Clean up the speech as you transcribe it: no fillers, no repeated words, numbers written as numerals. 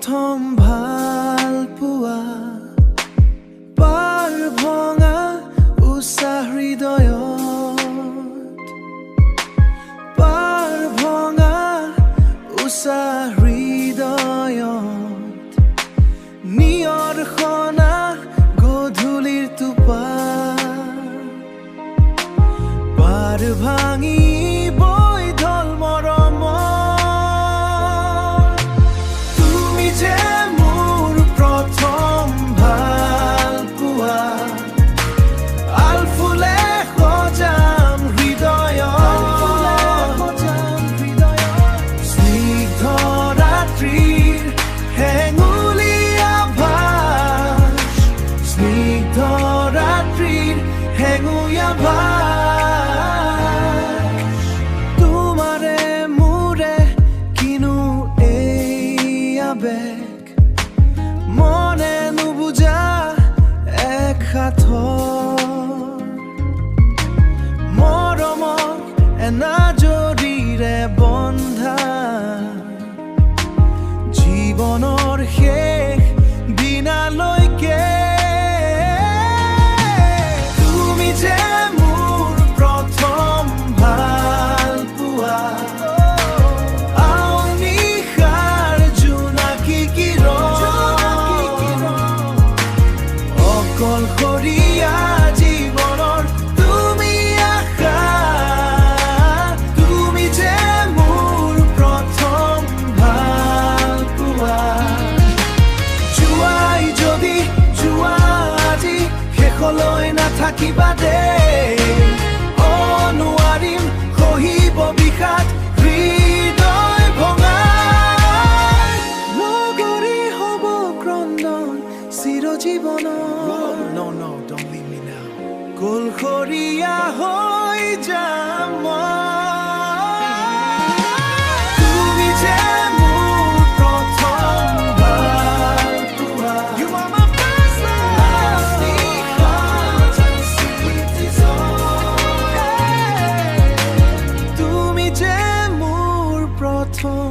প্ৰথম ভাল পোৱা পাৰ ভঙা উষা হৃদয়ত পাৰ ভঙা উষা হৃদয়ত নিয়ৰ খনা গধূলিৰ টোপা পাৰ ভাঙি তোমাৰে মোৰে কিনো এই আবেগ মনে নুবুজা এক সাথৰ মৰমক এনাজৰীৰে বন্ধা জীৱনৰ শেষ দিনালৈকে অকলশৰীয়া জীৱনৰ তুমি আশা তুমি যে মোৰ প্ৰথম ভাল পোৱা জোৱাই যদি যোৱা আজি শেষলৈ নাথাকিবা দেই নোৱাৰিম সহিব বিষাদ হৃদয় ভঙা লগৰী হ'ব ক্ৰন্দন চিৰজীৱনৰ কলশৰীয়া হৈ যাম তুমি যে মোৰ প্ৰথম ভাল পোৱা তুমি যে মোৰ প্ৰথম